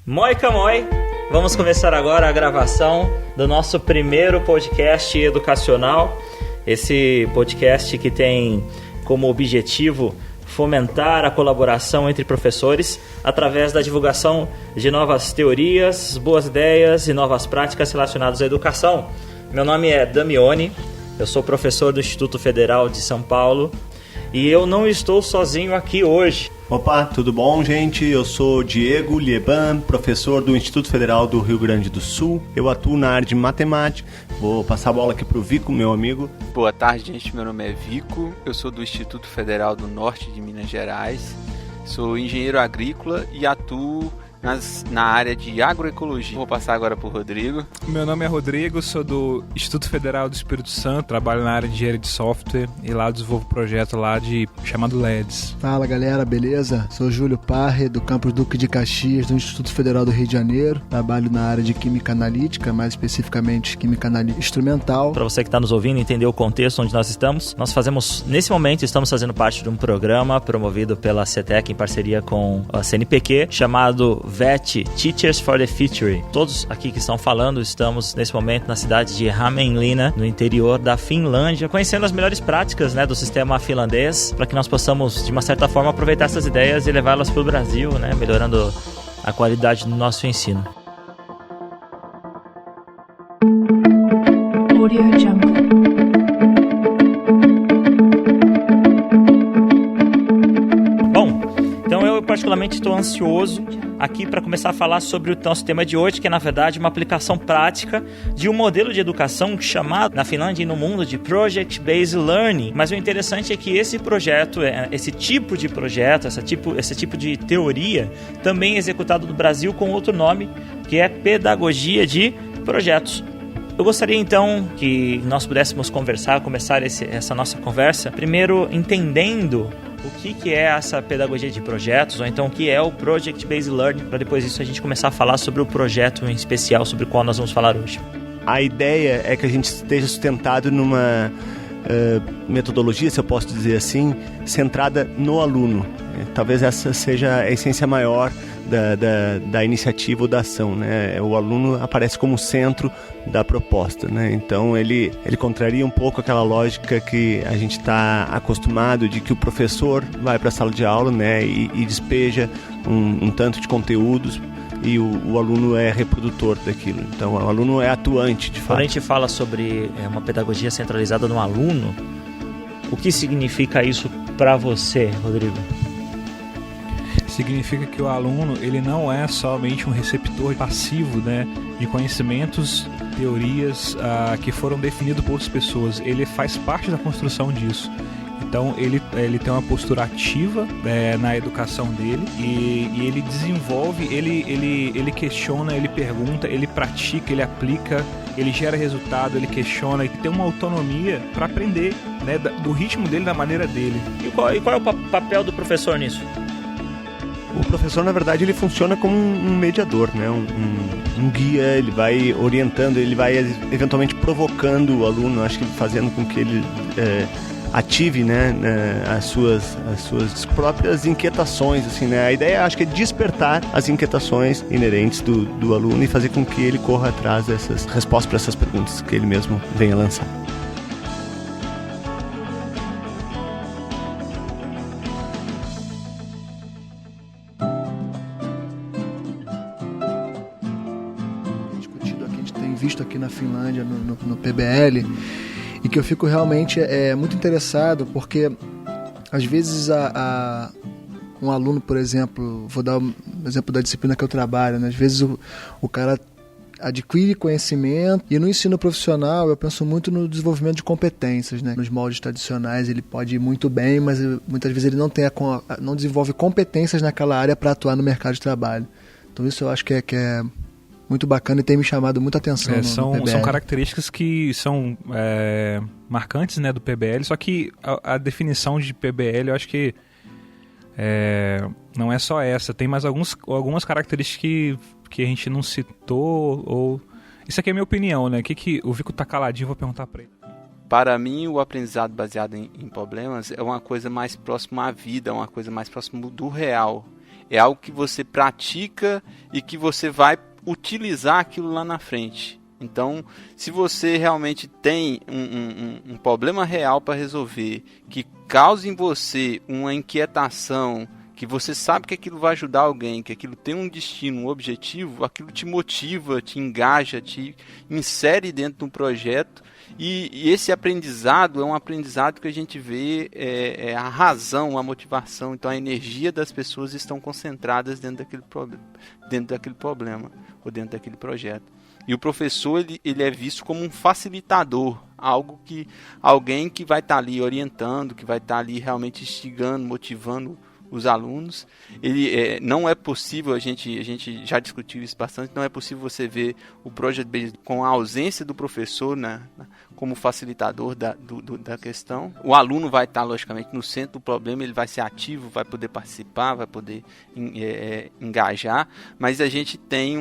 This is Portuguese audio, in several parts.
Moica moi! Vamos começar agora a gravação do nosso primeiro podcast educacional. Esse podcast que tem como objetivo fomentar a colaboração entre professores através da divulgação de novas teorias, boas ideias e novas práticas relacionadas à educação. Meu nome é Damione, eu sou professor do Instituto Federal de São Paulo e eu não estou sozinho aqui hoje. Opa, tudo bom, gente? Eu sou Diego Lieban, professor do Instituto Federal do Rio Grande do Sul. Eu atuo na área de matemática. Vou passar a bola aqui pro Vico, meu amigo. Boa tarde, gente. Meu nome é Vico. Eu sou do Instituto Federal do Norte de Minas Gerais. Sou engenheiro agrícola e atuo na área de agroecologia. Vou passar agora pro Rodrigo. Meu nome é Rodrigo, sou do Instituto Federal do Espírito Santo, trabalho na área de engenharia de software e lá desenvolvo um projeto lá chamado LEDs. Fala galera, beleza? Sou Júlio Parre, do campus Duque de Caxias, do Instituto Federal do Rio de Janeiro. Trabalho na área de química analítica, mais especificamente química instrumental. Para você que está nos ouvindo entender o contexto onde nós estamos, nesse momento, estamos fazendo parte de um programa promovido pela CETEC em parceria com a CNPq, chamado VET, Teachers for the Future. Todos aqui que estão falando, estamos nesse momento na cidade de Hämeenlinna, no interior da Finlândia, conhecendo as melhores práticas, do sistema finlandês, para que nós possamos, de uma certa forma, aproveitar essas ideias e levá-las para o Brasil, melhorando a qualidade do nosso ensino. Audio Jungle. Então eu particularmente estou ansioso aqui para começar a falar sobre o nosso tema de hoje, que é na verdade uma aplicação prática de um modelo de educação chamado na Finlândia e no mundo de Project Based Learning. Mas o interessante é que esse projeto, esse tipo de projeto, esse tipo de teoria também é executado no Brasil com outro nome, que é pedagogia de projetos. Eu gostaria então que nós pudéssemos começar essa nossa conversa, primeiro entendendo o que é essa pedagogia de projetos, ou então o que é o Project Based Learning, para depois disso a gente começar a falar sobre o projeto em especial sobre o qual nós vamos falar hoje. A ideia é que a gente esteja sustentado numa metodologia, se eu posso dizer assim, centrada no aluno. Talvez essa seja a essência maior da iniciativa ou da ação, O aluno aparece como centro da proposta, Então ele contraria um pouco aquela lógica que a gente está acostumado de que o professor vai para a sala de aula, e despeja um tanto de conteúdos e o aluno é reprodutor daquilo. Então o aluno é atuante, de fato. Quando a gente fala sobre uma pedagogia centralizada no aluno, o que significa isso para você, Rodrigo? Significa que o aluno ele não é somente um receptor passivo de conhecimentos, teorias que foram definidos por outras pessoas. Ele faz parte da construção disso. Então ele tem uma postura ativa na educação dele e ele desenvolve, ele questiona, ele pergunta, ele pratica, ele aplica, ele gera resultado, ele questiona e tem uma autonomia para aprender do ritmo dele, da maneira dele. E qual é o papel do professor nisso? O professor, na verdade, ele funciona como um mediador, um guia. Ele vai orientando, ele vai eventualmente provocando o aluno, acho que fazendo com que ele ative as suas próprias inquietações. Assim, A ideia, acho que é despertar as inquietações inerentes do aluno e fazer com que ele corra atrás dessas respostas para essas perguntas que ele mesmo venha lançar. Visto aqui na Finlândia, no PBL, e que eu fico realmente muito interessado, porque às vezes um aluno, por exemplo, vou dar o exemplo da disciplina que eu trabalho, às vezes o cara adquire conhecimento, e no ensino profissional eu penso muito no desenvolvimento de competências, Nos moldes tradicionais ele pode ir muito bem, mas muitas vezes ele não desenvolve competências naquela área para atuar no mercado de trabalho. Então isso eu acho que é muito bacana e tem me chamado muita atenção no PBL. São características que são marcantes do PBL, só que a definição de PBL eu acho que não é só essa, tem mais algumas características que a gente não citou. Isso aqui é a minha opinião, que o Vico tá caladinho, vou perguntar para ele. Para mim, o aprendizado baseado em problemas é uma coisa mais próxima à vida, uma coisa mais próxima do real. É algo que você pratica e que você vai utilizar aquilo lá na frente. Então, se você realmente tem um problema real para resolver, que cause em você uma inquietação, que você sabe que aquilo vai ajudar alguém, que aquilo tem um destino, um objetivo, aquilo te motiva, te engaja, te insere dentro de um projeto. E esse aprendizado é um aprendizado que a gente vê a razão, a motivação. Então a energia das pessoas estão concentradas dentro daquele problema ou dentro daquele projeto. E o professor ele é visto como um facilitador, alguém que vai estar ali orientando, que vai estar ali realmente instigando, motivando os alunos. Não é possível, a gente já discutiu isso bastante, não é possível você ver o Project Based com a ausência do professor como facilitador da questão. O aluno vai estar, logicamente, no centro do problema, ele vai ser ativo, vai poder participar, vai poder engajar, mas a gente tem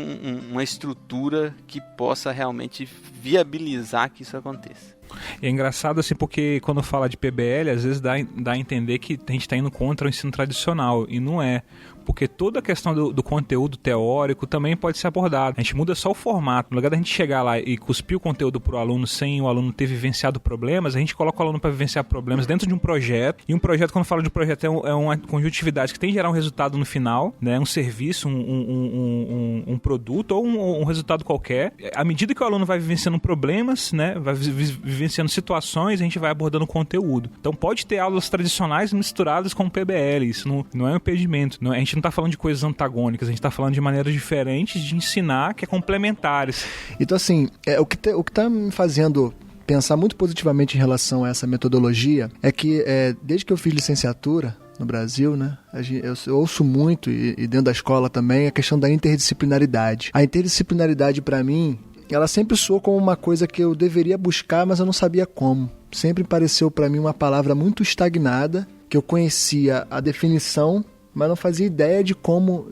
uma estrutura que possa realmente viabilizar que isso aconteça. É engraçado assim porque quando fala de PBL, às vezes dá a entender que a gente está indo contra o ensino tradicional, e não é. Porque toda a questão do conteúdo teórico também pode ser abordada. A gente muda só o formato. No lugar da gente chegar lá e cuspir o conteúdo para o aluno sem o aluno ter vivenciado problemas, a gente coloca o aluno para vivenciar problemas dentro de um projeto. E um projeto, quando fala de um projeto, é uma conjuntividade que tem que gerar um resultado no final, né? Um serviço, um produto ou um resultado qualquer. À medida que o aluno vai vivenciando problemas, né? Vai vivenciando situações, a gente vai abordando o conteúdo. Então pode ter aulas tradicionais misturadas com o PBL. Isso não é um impedimento. A gente não está falando de coisas antagônicas, a gente está falando de maneiras diferentes de ensinar, que é complementares. Então, assim, o que está me fazendo pensar muito positivamente em relação a essa metodologia é que, desde que eu fiz licenciatura no Brasil, né, eu ouço muito, e dentro da escola também, a questão da interdisciplinaridade. A interdisciplinaridade, para mim, ela sempre soou como uma coisa que eu deveria buscar, mas eu não sabia como. Sempre pareceu para mim uma palavra muito estagnada, que eu conhecia a definição, mas não fazia ideia de como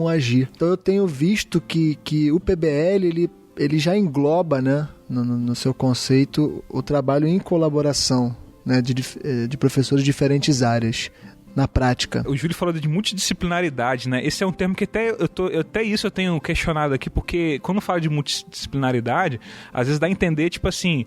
agir. Então eu tenho visto que o PBL ele já engloba, né, no seu conceito, o trabalho em colaboração, né, de professores de diferentes áreas na prática. O Júlio falou de multidisciplinaridade, né? Esse é um termo que até isso eu tenho questionado aqui, porque quando fala de multidisciplinaridade, às vezes dá a entender, tipo assim,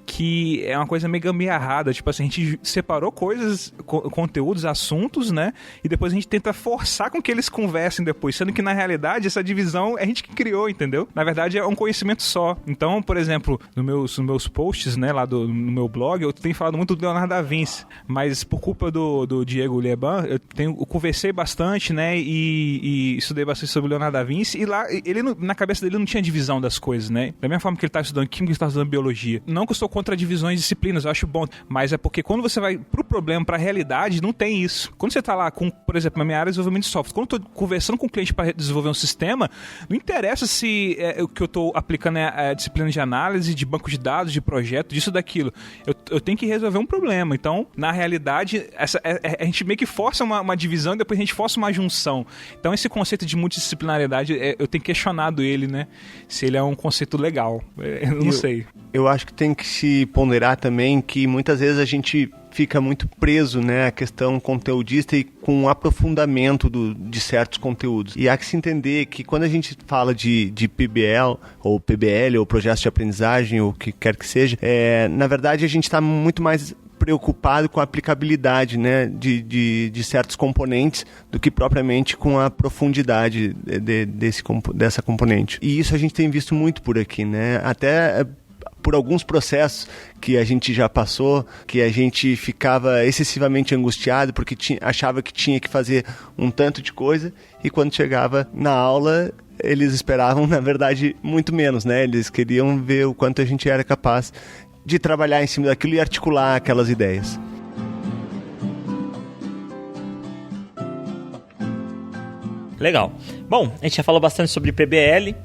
que é uma coisa meio gambiarrada, tipo assim, a gente separou coisas, conteúdos, assuntos, né, e depois a gente tenta forçar com que eles conversem depois, sendo que na realidade essa divisão é a gente que criou, entendeu? Na verdade é um conhecimento só. Então, por exemplo, nos meus posts, né, lá no meu blog, eu tenho falado muito do Leonardo da Vinci, mas por culpa do Diego Leban, eu conversei bastante, né, e estudei bastante sobre o Leonardo da Vinci, e lá, na cabeça dele não tinha divisão das coisas, né, da mesma forma que ele estava estudando química, ele estava estudando biologia. Não que eu sou contra divisões de disciplinas, eu acho bom, mas é porque quando você vai pro problema, pra realidade, não tem isso. Quando você tá lá com, por exemplo, na minha área de desenvolvimento de software, quando eu tô conversando com o cliente para desenvolver um sistema, não interessa se o que eu tô aplicando é a disciplina de análise, de banco de dados, de projeto, disso, daquilo. Eu tenho que resolver um problema. Então, na realidade, a gente meio que força uma divisão e depois a gente força uma junção. Então, esse conceito de multidisciplinaridade, eu tenho questionado ele, né? Se ele é um conceito legal. Eu não sei. Eu acho que tem que se ponderar também que muitas vezes a gente fica muito preso, né, à questão conteudista e com o aprofundamento de certos conteúdos. E há que se entender que quando a gente fala de PBL, ou PBL, ou projetos de aprendizagem, ou o que quer que seja, na verdade a gente está muito mais preocupado com a aplicabilidade, né, de certos componentes do que propriamente com a profundidade dessa componente. E isso a gente tem visto muito por aqui, né, até por alguns processos que a gente já passou, que a gente ficava excessivamente angustiado porque achava que tinha que fazer um tanto de coisa, e quando chegava na aula eles esperavam, na verdade, muito menos, né? Eles queriam ver o quanto a gente era capaz de trabalhar em cima daquilo e articular aquelas ideias. Legal. Bom, a gente já falou bastante sobre PBL.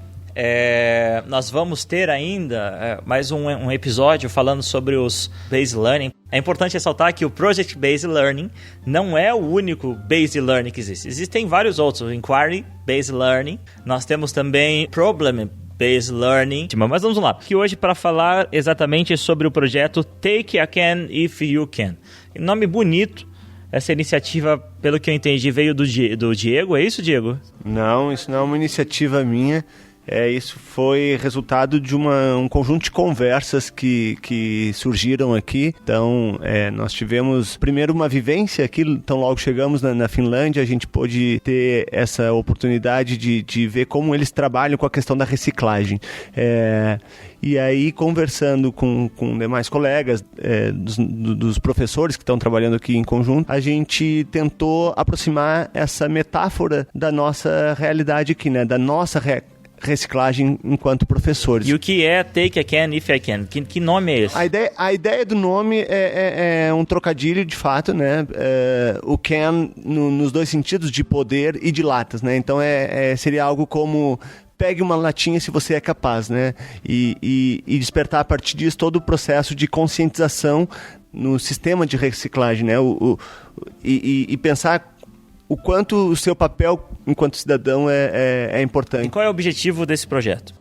Nós vamos ter ainda mais um episódio falando sobre os Based Learning. É importante ressaltar que o Project Based Learning não é o único Based Learning que existe. Existem vários outros, o Inquiry Based Learning. Nós temos também Problem Based Learning. Mas vamos lá, aqui hoje para falar exatamente sobre o projeto Take a Can If You Can. Nome bonito. Essa iniciativa, pelo que eu entendi, veio do Diego, é isso, Diego? Não, isso não é uma iniciativa minha. Isso foi resultado de um conjunto de conversas que surgiram aqui. Então, nós tivemos primeiro uma vivência aqui, então logo chegamos na Finlândia, a gente pôde ter essa oportunidade de ver como eles trabalham com a questão da reciclagem. E aí, conversando com demais colegas, dos professores que estão trabalhando aqui em conjunto, a gente tentou aproximar essa metáfora da nossa realidade aqui, né? Da nossa reciclagem enquanto professores. E o que é Take I Can, If I Can? Que nome é esse? A ideia do nome é um trocadilho, de fato, né? O can nos dois sentidos, de poder e de latas, né? Então seria algo como pegue uma latinha se você é capaz, né? E despertar a partir disso todo o processo de conscientização no sistema de reciclagem, né? E pensar o quanto o seu papel enquanto cidadão é importante. E qual é o objetivo desse projeto?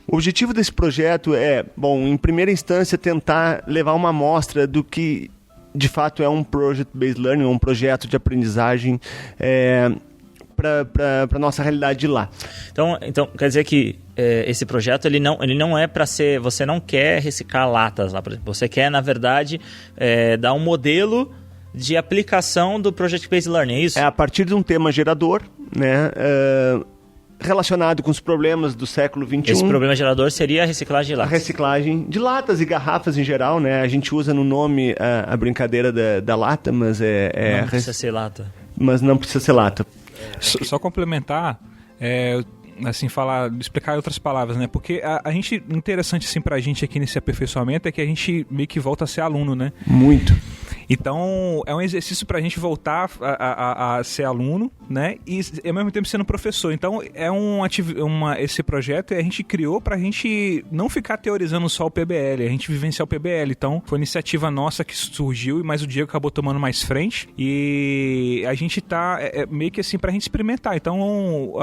O objetivo desse projeto em primeira instância, tentar levar uma amostra do que, de fato, é um Project-Based Learning, um projeto de aprendizagem para a nossa realidade de lá. Então quer dizer que esse projeto ele não é para ser... Você não quer reciclar latas lá, por exemplo. Você quer, na verdade, dar um modelo de aplicação do Project-Based Learning, é isso? A partir de um tema gerador, né, relacionado com os problemas do século XXI. Esse problema gerador seria a reciclagem de latas. A reciclagem de latas e garrafas em geral, né? A gente usa no nome a brincadeira da lata, mas não precisa ser lata. Mas não precisa ser lata. Só complementar, assim, explicar em outras palavras, né? Porque a gente, interessante assim pra gente aqui nesse aperfeiçoamento é que a gente meio que volta a ser aluno, né? Muito. Então, é um exercício pra gente voltar a ser aluno, né? E ao mesmo tempo sendo professor. Então, esse projeto a gente criou pra gente não ficar teorizando só o PBL, a gente vivenciar o PBL. Então, foi iniciativa nossa que surgiu, mas o Diego acabou tomando mais frente. E a gente tá meio que assim pra gente experimentar. Então,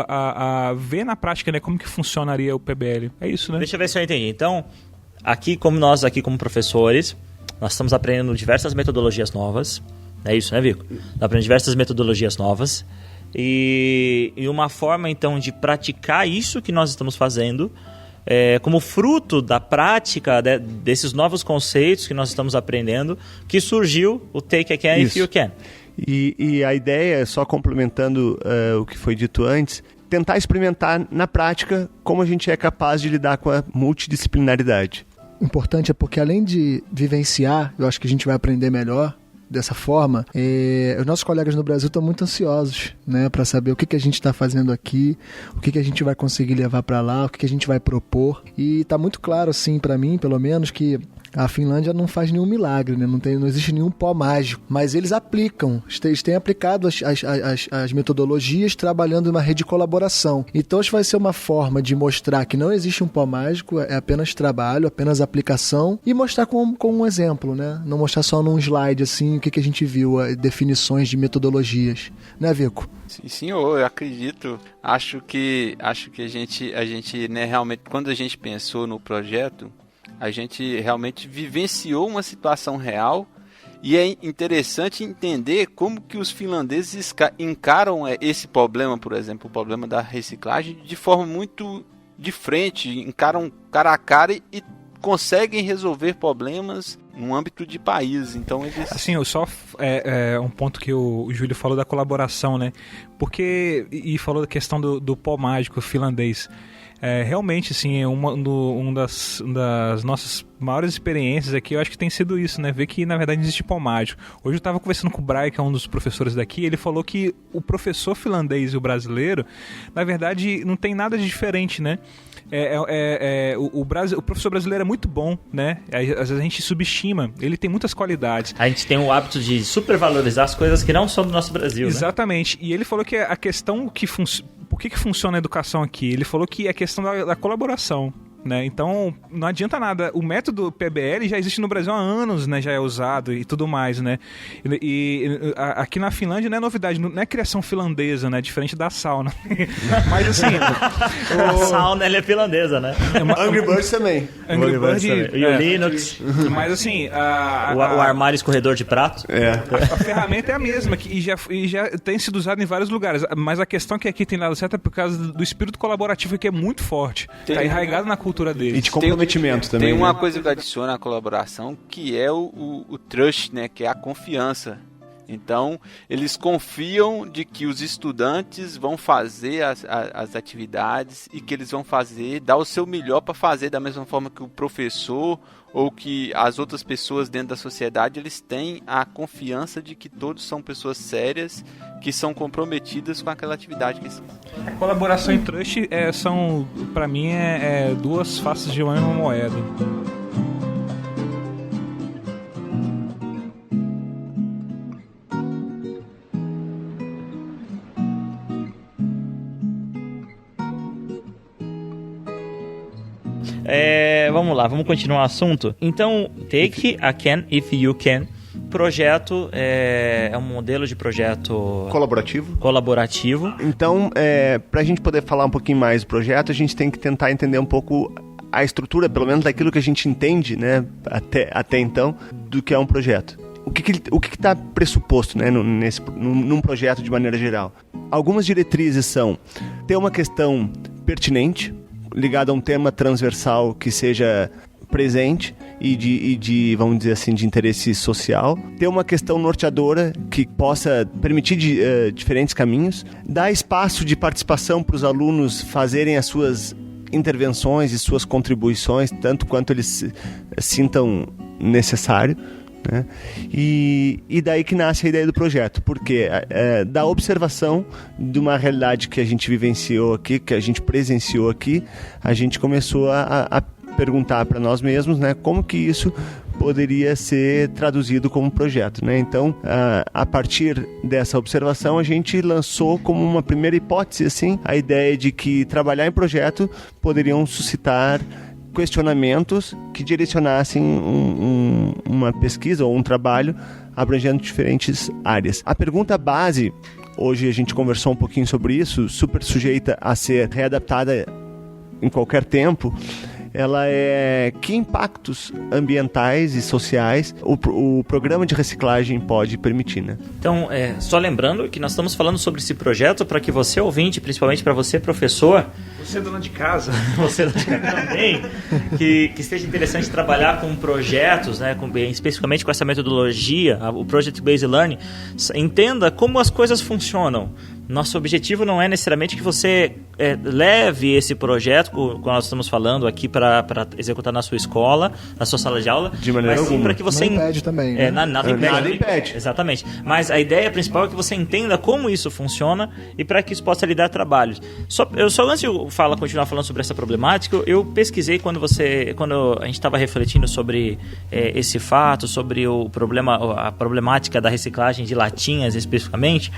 ver na prática, né, como que funcionaria o PBL. É isso, né? Deixa eu ver se eu entendi. Então, nós como professores, nós estamos aprendendo diversas metodologias novas. É isso, né, Vico? Estamos aprendendo diversas metodologias novas. E uma forma, então, de praticar isso que nós estamos fazendo, como fruto da prática desses novos conceitos que nós estamos aprendendo, que surgiu o Take I Can, If You Can. E a ideia, só complementando o que foi dito antes, tentar experimentar na prática como a gente é capaz de lidar com a multidisciplinaridade. Importante é porque, além de vivenciar, eu acho que a gente vai aprender melhor dessa forma. Os nossos colegas no Brasil estão muito ansiosos, né, para saber o que a gente está fazendo aqui, o que a gente vai conseguir levar para lá, o que a gente vai propor. E está muito claro, assim, para mim, pelo menos, que a Finlândia não faz nenhum milagre, né? Não existe nenhum pó mágico, mas eles aplicam, eles têm aplicado as metodologias trabalhando em uma rede de colaboração. Então isso vai ser uma forma de mostrar que não existe um pó mágico, é apenas trabalho, apenas aplicação, e mostrar com um exemplo, né? Não mostrar só num slide assim o que a gente viu, definições de metodologias, né, Vico? Sim, senhor, eu acredito. Acho que a gente, né, realmente, quando a gente pensou no projeto, a gente realmente vivenciou uma situação real e é interessante entender como que os finlandeses encaram esse problema, por exemplo, o problema da reciclagem, de forma muito de frente, encaram cara a cara e conseguem resolver problemas no âmbito de país. Então eles... Assim, um ponto que o Júlio falou da colaboração, né? Porque, e falou da questão do pó mágico finlandês. Realmente, assim, uma das nossas maiores experiências aqui, eu acho que tem sido isso, né? Ver que, na verdade, não existe pó mágico. Hoje eu estava conversando com o Brian, que é um dos professores daqui, ele falou que o professor finlandês e o brasileiro, na verdade, não tem nada de diferente, né? O professor brasileiro é muito bom, né? Às vezes a gente subestima, ele tem muitas qualidades. A gente tem o hábito de supervalorizar as coisas que não são do nosso Brasil, exatamente, né? E ele falou que a questão por que funciona a educação aqui? Ele falou que é a questão da colaboração. né? Então, não adianta nada. O método PBL já existe no Brasil há anos, né? Já é usado e tudo mais, né? Aqui na Finlândia não é novidade, não é criação finlandesa, né? Diferente da sauna. Mas assim... A sauna, ela é finlandesa, né? Angry Birds também. Angry Birds E o Linux. Mas assim... O armário escorredor de prato. A ferramenta é a mesma e já tem sido usada em vários lugares. Mas a questão é que aqui tem dado certo é por causa do espírito colaborativo que é muito forte. Está enraizado na cultura deles. E de comprometimento também. Tem uma coisa que adiciona à colaboração, que é o trust, né? Que é a confiança. Então, eles confiam de que os estudantes vão fazer as atividades e que eles vão dar o seu melhor para fazer da mesma forma que o professor ou que as outras pessoas dentro da sociedade, eles têm a confiança de que todos são pessoas sérias, que são comprometidas com aquela atividade que eles... A colaboração e trust são, para mim, duas faces de uma mesma moeda. Vamos lá, vamos continuar o assunto. Então, Take a Can If You Can. Projeto é um modelo de projeto colaborativo. Então, para a gente poder falar um pouquinho mais do projeto, a gente tem que tentar entender um pouco a estrutura, pelo menos daquilo que a gente entende, né, até então, do que é um projeto. O que está pressuposto, né, num projeto de maneira geral? Algumas diretrizes são ter uma questão pertinente, ligada a um tema transversal que seja presente e de, vamos dizer assim, de interesse social. Ter uma questão norteadora que possa permitir diferentes caminhos. Dar espaço de participação para os alunos fazerem as suas intervenções e suas contribuições, tanto quanto eles sintam necessário. Né? E daí que nasce a ideia do projeto, porque da observação de uma realidade que a gente vivenciou aqui, que a gente presenciou aqui, a gente começou a perguntar para nós mesmos, né, como que isso poderia ser traduzido como projeto, né? Então, a partir dessa observação, a gente lançou como uma primeira hipótese, assim, a ideia de que trabalhar em projeto poderiam suscitar questionamentos que direcionassem uma pesquisa ou um trabalho abrangendo diferentes áreas. A pergunta base, hoje a gente conversou um pouquinho sobre isso, super sujeita a ser readaptada em qualquer tempo, ela é que impactos ambientais e sociais o programa de reciclagem pode permitir, né? Então, só lembrando que nós estamos falando sobre esse projeto para que você, ouvinte, principalmente para você, professor... Você, dona de casa. Você, dona de casa também, que esteja interessante trabalhar com projetos, né, especificamente com essa metodologia, o Project Based Learning, entenda como as coisas funcionam. Nosso objetivo não é necessariamente que você leve esse projeto, como nós estamos falando aqui, para executar na sua escola, na sua sala de aula, de maneira mas sim para que você... Não impede também, né? Nada impede. Exatamente. Mas a ideia principal é que você entenda como isso funciona e para que isso possa lhe dar trabalhos. Só antes de eu continuar falando sobre essa problemática, eu pesquisei quando a gente estava refletindo sobre esse fato, sobre a problemática da reciclagem de latinhas especificamente,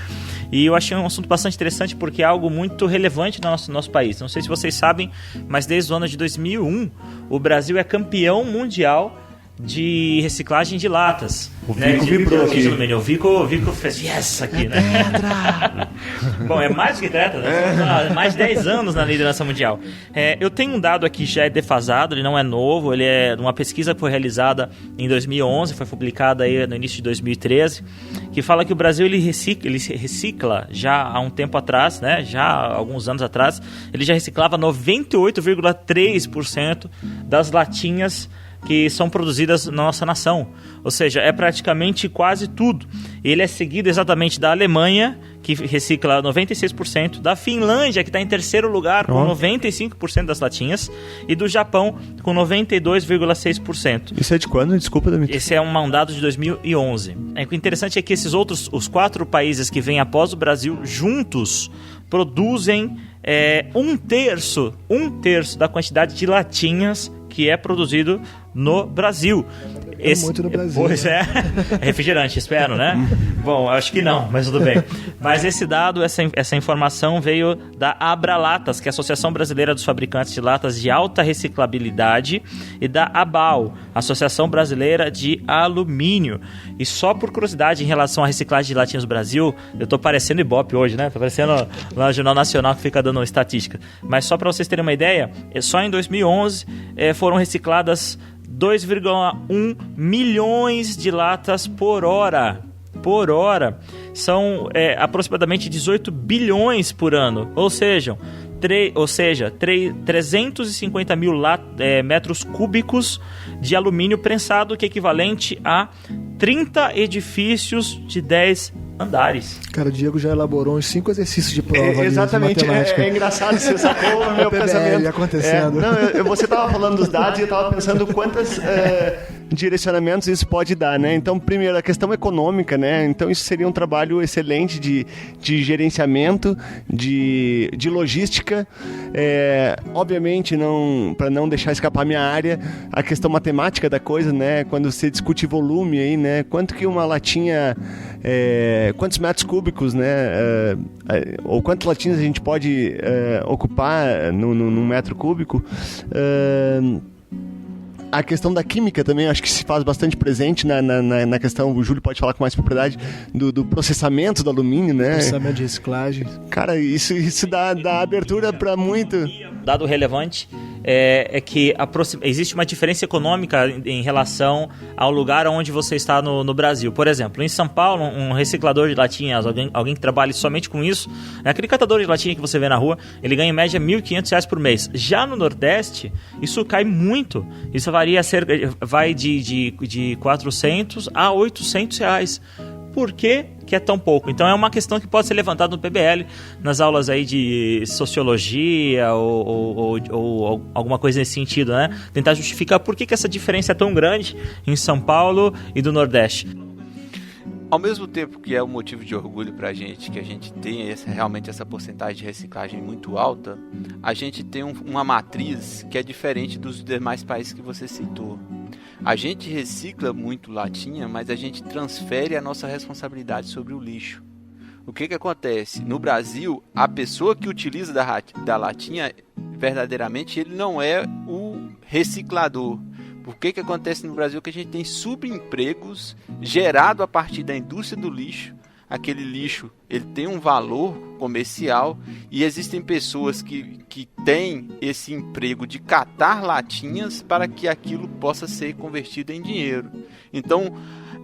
e eu achei um assunto bastante interessante porque é algo muito relevante no nosso país. Não sei se vocês sabem, mas desde o ano de 2001, o Brasil é campeão mundial de reciclagem de latas. O Vico vibrou aqui. O Vico fez yes aqui, né? Bom, é mais do que tetra, né? Mais de 10 anos na liderança mundial. Eu tenho um dado aqui, já é defasado, ele não é novo, ele é uma pesquisa que foi realizada em 2011, foi publicada aí no início de 2013, que fala que o Brasil ele recicla já há um tempo atrás, né? Já há alguns anos atrás, ele já reciclava 98,3% das latinhas que são produzidas na nossa nação. Ou seja, é praticamente quase tudo. Ele é seguido exatamente da Alemanha, que recicla 96%, da Finlândia, que está em terceiro lugar, com 95% das latinhas, e do Japão, com 92,6%. Isso é de quando? Desculpa, Damitro. Esse é um dado de 2011. O interessante é que os 4 países que vêm após o Brasil, juntos, produzem um terço da quantidade de latinhas que é produzido no Brasil. muito no Brasil. Pois é refrigerante, espero, né? Bom, acho que não, mas tudo bem. Mas esse dado, essa informação veio da Abralatas, que é a Associação Brasileira dos Fabricantes de Latas de Alta Reciclabilidade, e da ABAL, Associação Brasileira de Alumínio. E só por curiosidade, em relação à reciclagem de latinhas no Brasil, eu tô parecendo Ibope hoje, né? Tô parecendo lá no Jornal Nacional que fica dando estatística. Mas só para vocês terem uma ideia, só em 2011 foram recicladas 2,1 milhões de latas por hora. São aproximadamente 18 bilhões por ano. Ou seja, 350 mil metros cúbicos de alumínio prensado, que é equivalente a 30 edifícios de 10 andares. Cara, o Diego já elaborou uns 5 exercícios de prova. Exatamente, de matemática. é engraçado, você sacou o meu pensamento. Acontecendo. Você estava falando dos dados e eu estava pensando quantos direcionamentos isso pode dar, né? Então, primeiro, a questão econômica, né? Então, isso seria um trabalho excelente de gerenciamento, de logística. Obviamente, para não deixar escapar minha área, a questão matemática da coisa, né? Quando você discute volume aí, né? Quanto que uma latinha... quantos metros cúbicos, né? Ou quantas latinhas a gente pode ocupar num metro cúbico. A questão da química também, acho que se faz bastante presente na questão, o Júlio pode falar com mais propriedade, do processamento do alumínio, né? Processamento de reciclagem. Cara, isso dá abertura para muito. Dado relevante é que existe uma diferença econômica em relação ao lugar onde você está no Brasil. Por exemplo, em São Paulo, um reciclador de latinhas, alguém que trabalhe somente com isso, aquele catador de latinha que você vê na rua, ele ganha em média R$ 1.500 por mês. Já no Nordeste, isso cai muito. Isso vai de 400 a 800 reais. Por que é tão pouco? Então é uma questão que pode ser levantada no PBL, nas aulas aí de sociologia ou alguma coisa nesse sentido, né? Tentar justificar por que essa diferença é tão grande em São Paulo e do Nordeste. Ao mesmo tempo que é um motivo de orgulho para a gente, que a gente tem realmente essa porcentagem de reciclagem muito alta, a gente tem uma matriz que é diferente dos demais países que você citou. A gente recicla muito latinha, mas a gente transfere a nossa responsabilidade sobre o lixo. O que acontece? No Brasil, a pessoa que utiliza da latinha, verdadeiramente, ele não é o reciclador. Por que acontece no Brasil? Que a gente tem subempregos gerados a partir da indústria do lixo. Aquele lixo, ele tem um valor comercial e existem pessoas que têm esse emprego de catar latinhas para que aquilo possa ser convertido em dinheiro. Então,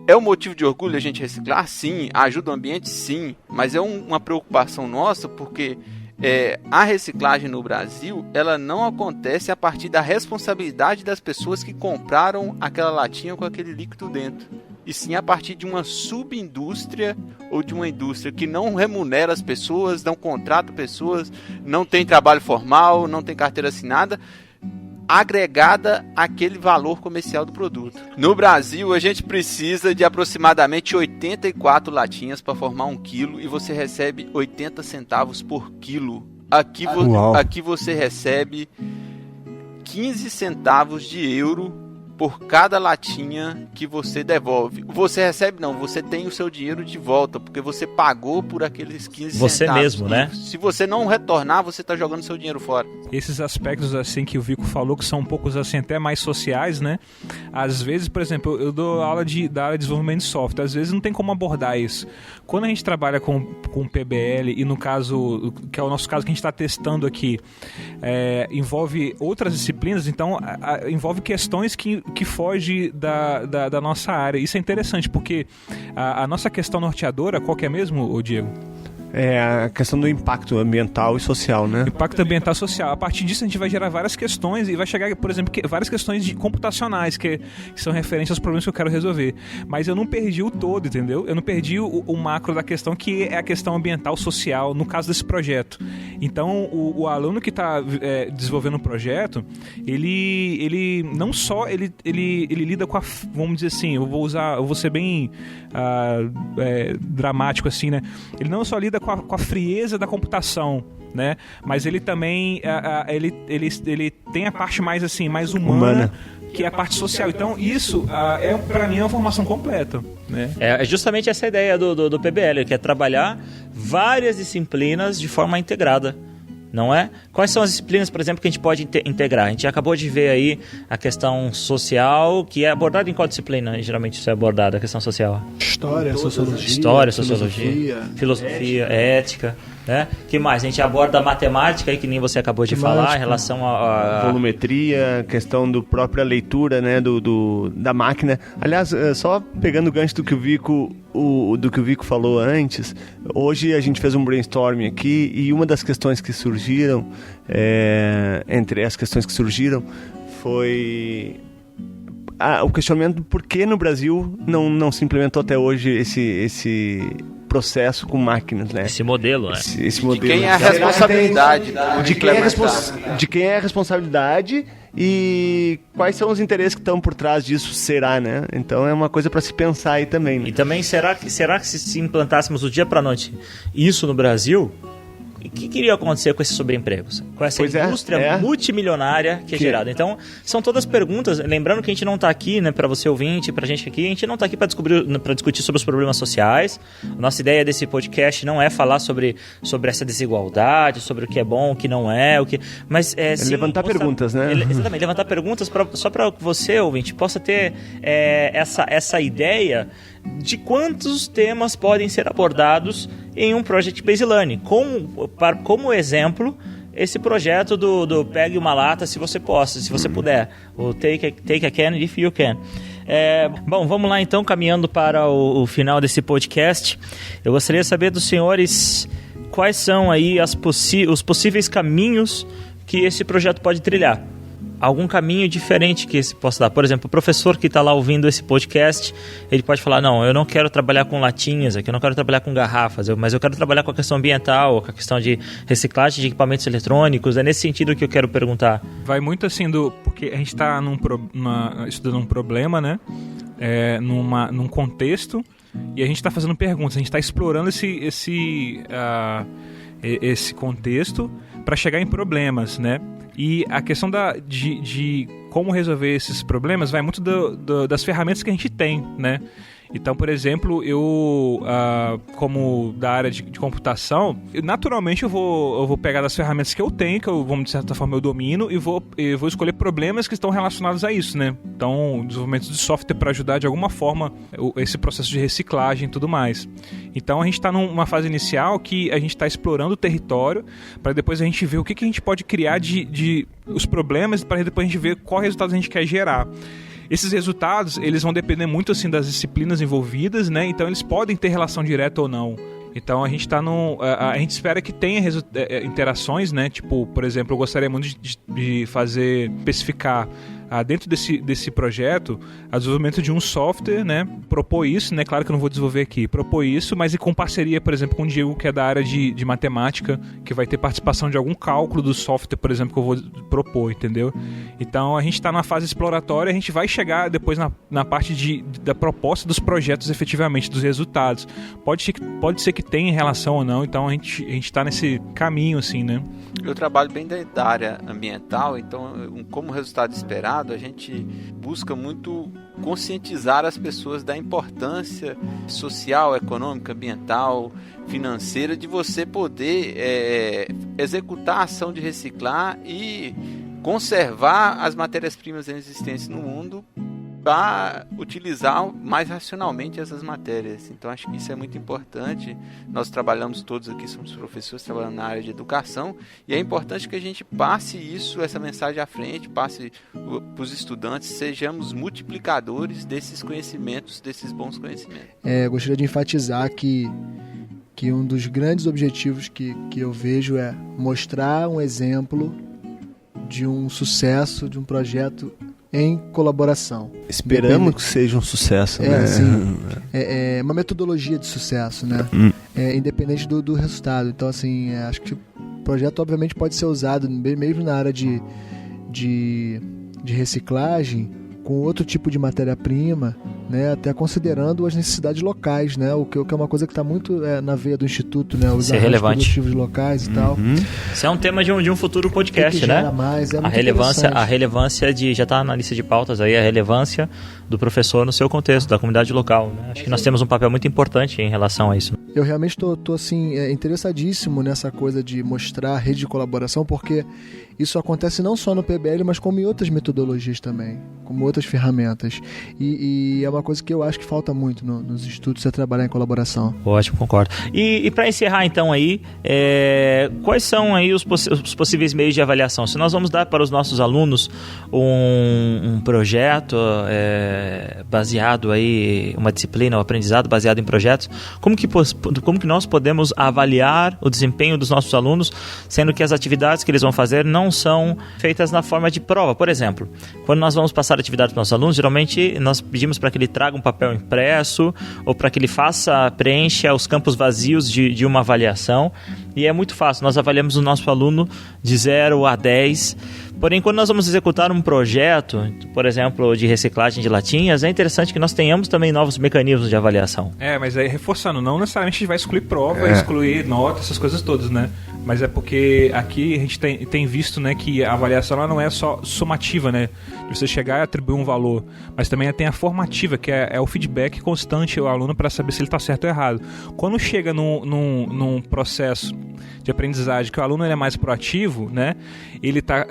é um motivo de orgulho a gente reciclar? Sim. Ajuda o ambiente? Sim. Mas é uma preocupação nossa porque a reciclagem no Brasil, ela não acontece a partir da responsabilidade das pessoas que compraram aquela latinha com aquele líquido dentro. E sim a partir de uma subindústria ou de uma indústria que não remunera as pessoas, não contrata pessoas, não tem trabalho formal, não tem carteira assinada, agregada àquele valor comercial do produto. No Brasil, a gente precisa de aproximadamente 84 latinhas para formar 1 quilo e você recebe 80 centavos por quilo. Aqui você recebe 15 centavos de euro por cada latinha que você devolve. Você recebe não, você tem o seu dinheiro de volta, porque você pagou por aqueles 15 centavos. Você mesmo, né? Se você não retornar, você está jogando seu dinheiro fora. Esses aspectos assim que o Vico falou, que são um pouco assim, até mais sociais, né? Às vezes, por exemplo, eu dou aula da área de desenvolvimento de software, às vezes não tem como abordar isso. Quando a gente trabalha com PBL, e no caso, que é o nosso caso que a gente está testando aqui, envolve outras disciplinas, então envolve questões que fogem da nossa área. Isso é interessante, porque a nossa questão norteadora, qual que é mesmo, Diego? É a questão do impacto ambiental e social, né? Impacto ambiental e social. A partir disso a gente vai gerar várias questões e vai chegar, por exemplo, várias questões computacionais que são referentes aos problemas que eu quero resolver. Mas eu não perdi o todo, entendeu? Eu não perdi o macro da questão, que é a questão ambiental social, no caso desse projeto. Então, o aluno que está desenvolvendo o projeto, ele não só ele lida com vamos dizer assim, eu vou ser bem dramático assim, né? Ele não só lida com a frieza da computação, né? Mas ele também ele tem a parte mais assim, mais humana. que é a parte social. Então isso para mim é uma formação completa, né? É justamente essa ideia do PBL, que é trabalhar várias disciplinas de forma integrada, não é? Quais são as disciplinas, por exemplo, que a gente pode integrar? A gente acabou de ver aí a questão social, que é abordada em qual disciplina geralmente isso é abordado, a questão social? História, sociologia, filosofia, ética, né? Que mais? A gente aborda a matemática aí, que nem você acabou de falar, em relação a volumetria, questão do própria leitura, né, da máquina. Aliás, só pegando o gancho do que o Vico falou antes, hoje a gente fez um brainstorming aqui e uma das questões que surgiram, entre as questões que surgiram, foi o questionamento do porquê no Brasil não se implementou até hoje esse processo com máquinas, né? Esse modelo, né? Esse modelo. De quem é a responsabilidade? De quem é a responsabilidade e quais são os interesses que estão por trás disso, será, né? Então é uma coisa para se pensar aí também, né? E também, será que se implantássemos do dia para a noite isso no Brasil, o que iria acontecer com esses sobreempregos? Com essa indústria multimilionária que é gerada. Então, são todas perguntas. Lembrando que a gente não está aqui, né, para você ouvinte, para a gente aqui, a gente não está aqui para discutir sobre os problemas sociais. A nossa ideia desse podcast não é falar sobre essa desigualdade, sobre o que é bom, o que não é, mas sim, levantar perguntas, né? Exatamente, levantar perguntas só para que você, ouvinte, possa ter essa ideia de quantos temas podem ser abordados em um Project-Based Learning. Como exemplo, esse projeto do Pegue uma Lata se você puder. O Take a Can if you can. Bom, vamos lá então, caminhando para o final desse podcast. Eu gostaria de saber dos senhores quais são aí os possíveis caminhos que esse projeto pode trilhar. Algum caminho diferente que esse possa dar. Por exemplo, o professor que está lá ouvindo esse podcast, ele pode falar, não, eu não quero trabalhar com latinhas aqui, eu não quero trabalhar com garrafas, mas eu quero trabalhar com a questão ambiental, com a questão de reciclagem de equipamentos eletrônicos. É nesse sentido que eu quero perguntar. Vai muito assim porque a gente está estudando um problema, né? Num contexto, e a gente está fazendo perguntas, a gente está explorando esse contexto para chegar em problemas, né? E a questão de como resolver esses problemas vai muito das ferramentas que a gente tem, né? Então, por exemplo, eu, como da área de computação, naturalmente eu vou pegar das ferramentas que eu tenho, que de certa forma eu domino, e vou escolher problemas que estão relacionados a isso, né? Então, desenvolvimento de software para ajudar de alguma forma esse processo de reciclagem e tudo mais. Então, a gente está numa fase inicial que a gente está explorando o território, para depois a gente ver o que a gente pode criar de os problemas, para depois a gente ver qual resultado a gente quer gerar. Esses resultados, eles vão depender muito assim das disciplinas envolvidas, né? Então eles podem ter relação direta ou não. Então a gente está a gente espera que tenha interações, né? Tipo, por exemplo, eu gostaria muito de especificar dentro desse projeto o desenvolvimento de um software, né? Propor isso, né? Claro que eu não vou desenvolver aqui. Propor isso, mas e com parceria, por exemplo, com o Diego, que é da área de matemática, que vai ter participação de algum cálculo do software, por exemplo, que eu vou propor, entendeu? Então a gente está na fase exploratória, a gente vai chegar depois na parte da proposta dos projetos efetivamente, dos resultados. Pode ser que tenha relação ou não, então a gente está nesse caminho, assim, né? Eu trabalho bem da área ambiental, então, como resultado esperado, a gente busca muito conscientizar as pessoas da importância social, econômica, ambiental, financeira de você poder executar a ação de reciclar e conservar as matérias-primas existentes no mundo para utilizar mais racionalmente essas matérias. Então acho que isso é muito importante. Nós trabalhamos todos aqui, somos professores trabalhando na área de educação, e é importante que a gente passe essa mensagem à frente, passe para os estudantes, sejamos multiplicadores desses conhecimentos, desses bons conhecimentos. Gostaria de enfatizar que um dos grandes objetivos que eu vejo é mostrar um exemplo de um sucesso, de um projeto em colaboração. Esperamos que seja um sucesso, né? Assim, é uma metodologia de sucesso, né? Independente do resultado. Então, assim, acho que o projeto, obviamente, pode ser usado mesmo na área de reciclagem, com outro tipo de matéria-prima, né, até considerando as necessidades locais, né, o que é uma coisa que está muito na veia do Instituto, né, os arranjos produtivos locais e tal. Isso é um tema de um futuro podcast, né? Mais, a relevância de, já está na lista de pautas aí, a relevância do professor no seu contexto, da comunidade local, né? Acho que nós temos um papel muito importante em relação a isso. Eu realmente estou assim, interessadíssimo nessa coisa de mostrar a rede de colaboração, porque isso acontece não só no PBL, mas como em outras metodologias também, como outras ferramentas. E é uma coisa que eu acho que falta muito nos estudos, é trabalhar em colaboração. Ótimo, concordo. E para encerrar então aí, quais são aí os possíveis meios de avaliação? Se nós vamos dar para os nossos alunos um projeto baseado aí, uma disciplina, um aprendizado baseado em projetos, como que nós podemos avaliar o desempenho dos nossos alunos, sendo que as atividades que eles vão fazer não são feitas na forma de prova? Por exemplo, quando nós vamos passar atividade para os nossos alunos, geralmente nós pedimos para que ele traga um papel impresso ou para que ele preencha os campos vazios de uma avaliação, e é muito fácil, nós avaliamos o nosso aluno de 0 a 10. Porém, quando nós vamos executar um projeto, por exemplo, de reciclagem de latinhas, é interessante que nós tenhamos também novos mecanismos de avaliação. Mas aí, reforçando, não necessariamente a gente vai excluir prova, excluir nota, essas coisas todas, né? Mas é porque aqui a gente tem visto, né, que a avaliação ela não é só somativa, né? De você chegar e atribuir um valor, mas também tem a formativa, que é o feedback constante ao aluno para saber se ele está certo ou errado. Quando chega num processo de aprendizagem que o aluno ele é mais proativo, né? Ele está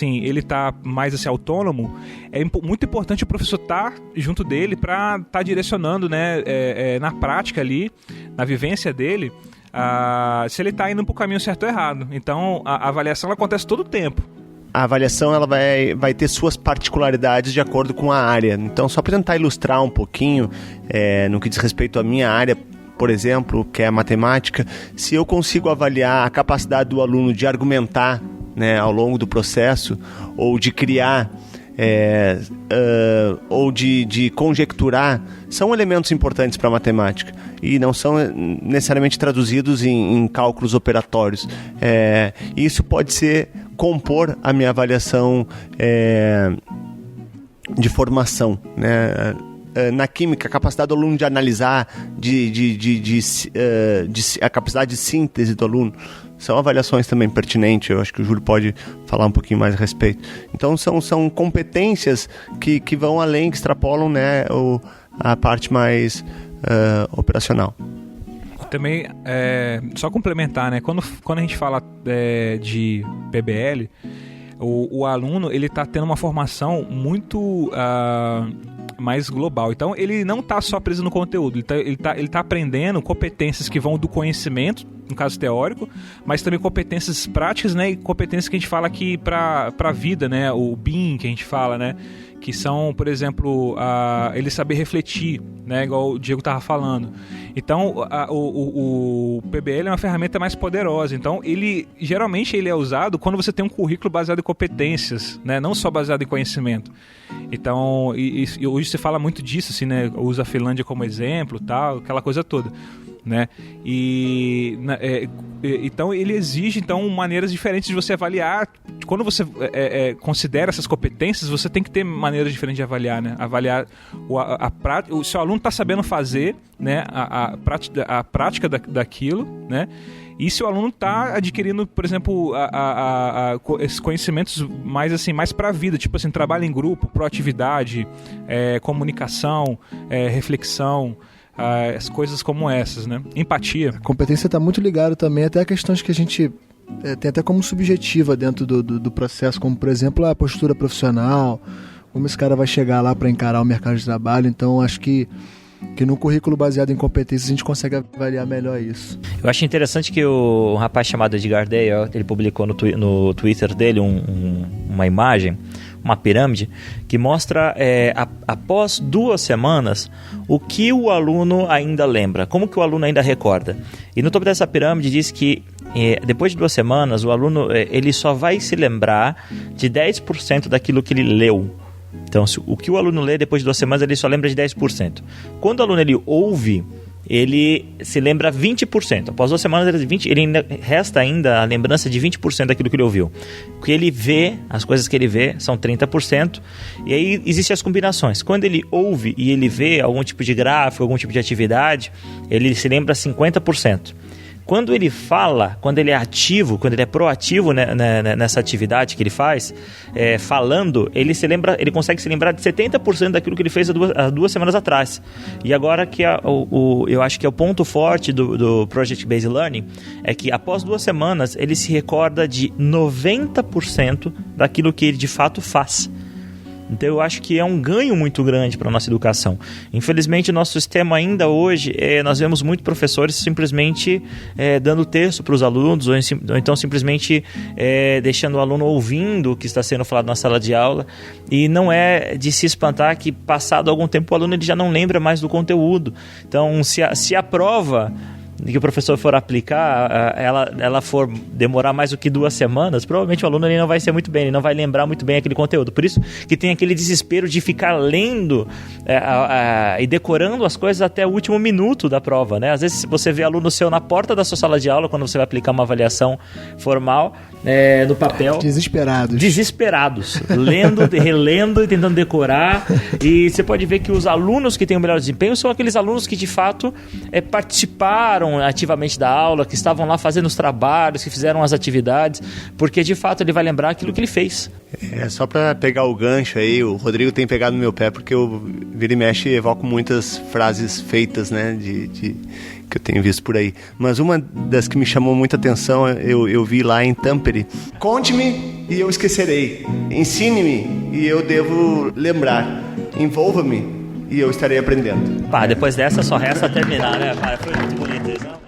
ele tá mais assim, autônomo, é muito importante o professor estar junto dele para estar direcionando, né, na prática ali, na vivência dele, se ele está indo para o caminho certo ou errado. Então a avaliação ela acontece todo o tempo. A avaliação ela vai ter suas particularidades de acordo com a área. Então, só para tentar ilustrar um pouquinho no que diz respeito à minha área, por exemplo, que é a matemática, se eu consigo avaliar a capacidade do aluno de argumentar, né, ao longo do processo, ou de criar, ou de conjecturar, são elementos importantes para a matemática e não são necessariamente traduzidos em cálculos operatórios. Isso pode compor a minha avaliação de formação, né? Na química, a capacidade do aluno de analisar, a capacidade de síntese do aluno, são avaliações também pertinentes. Eu acho que o Júlio pode falar um pouquinho mais a respeito. Então são competências que vão além, que extrapolam, né, a parte mais operacional. Também, só complementar, né, quando a gente fala de PBL, o aluno ele está tendo uma formação muito mais global. Então ele não está só preso no conteúdo, ele tá aprendendo competências que vão do conhecimento, no caso teórico, mas também competências práticas, né, e competências que a gente fala aqui para a vida, né, o BIM que a gente fala, né, que são, por exemplo, ele saber refletir, né, igual o Diego estava falando. Então o PBL é uma ferramenta mais poderosa. Então geralmente ele é usado quando você tem um currículo baseado em competências, né, não só baseado em conhecimento. Então e hoje se fala muito disso, assim, né, usa a Finlândia como exemplo, tal, aquela coisa toda, né? Então ele exige maneiras diferentes de você avaliar. Quando você considera essas competências, você tem que ter maneiras diferentes de avaliar, né? Avaliar o seu aluno está sabendo fazer, né, a prática daquilo, né? E se o aluno está adquirindo, por exemplo, esses conhecimentos mais para a vida, tipo assim, trabalho em grupo, proatividade, comunicação, reflexão, as coisas como essas, né? Empatia. A competência está muito ligada também até a questões que a gente tem até como subjetiva dentro do processo, como, por exemplo, a postura profissional, como esse cara vai chegar lá para encarar o mercado de trabalho. Então, acho que no currículo baseado em competências a gente consegue avaliar melhor isso. Eu acho interessante que um rapaz chamado Edgar Dale, ele publicou no Twitter dele uma imagem, uma pirâmide, que mostra após 2 semanas o que o aluno ainda lembra, como que o aluno ainda recorda. E no topo dessa pirâmide diz que depois de 2 semanas o aluno ele só vai se lembrar de 10% daquilo que ele leu. Então, o que o aluno lê depois de 2 semanas, ele só lembra de 10%. Quando o aluno ele ouve, ele se lembra 20%. Após 2 semanas, ele resta ainda a lembrança de 20% daquilo que ele ouviu. O que ele vê, as coisas que ele vê, são 30%. E aí existem as combinações. Quando ele ouve e ele vê algum tipo de gráfico, algum tipo de atividade, ele se lembra 50%. Quando ele fala, quando ele é ativo, quando ele é proativo nessa atividade que ele faz, falando, ele consegue se lembrar de 70% daquilo que ele fez há 2 semanas atrás. E agora que eu acho que é o ponto forte do Project Based Learning, é que após 2 semanas ele se recorda de 90% daquilo que ele de fato faz. Então eu acho que é um ganho muito grande para a nossa educação. Infelizmente, o nosso sistema ainda hoje, nós vemos muitos professores simplesmente dando texto para os alunos, ou então simplesmente deixando o aluno ouvindo o que está sendo falado na sala de aula, e não é de se espantar que passado algum tempo o aluno ele já não lembra mais do conteúdo. Então, se a prova que o professor for aplicar, ela for demorar mais do que 2 semanas, provavelmente o aluno ele não vai ser muito bem, ele não vai lembrar muito bem aquele conteúdo. Por isso que tem aquele desespero de ficar lendo e decorando as coisas até o último minuto da prova, né? Às vezes você vê aluno seu na porta da sua sala de aula, quando você vai aplicar uma avaliação formal, no papel. Desesperados. Lendo, relendo e tentando decorar. E você pode ver que os alunos que têm o melhor desempenho são aqueles alunos que de fato participaram ativamente da aula, que estavam lá fazendo os trabalhos, que fizeram as atividades, porque de fato ele vai lembrar aquilo que ele fez. Só para pegar o gancho aí, o Rodrigo tem pegado no meu pé, porque eu vira e mexe evoco muitas frases feitas, né, que eu tenho visto por aí. Mas uma das que me chamou muita atenção, eu vi lá em Tampere. Conte-me e eu esquecerei. Ensine-me e eu devo lembrar. Envolva-me e eu estarei aprendendo. Depois dessa só resta terminar, né, cara? Foi muito bonito isso, não?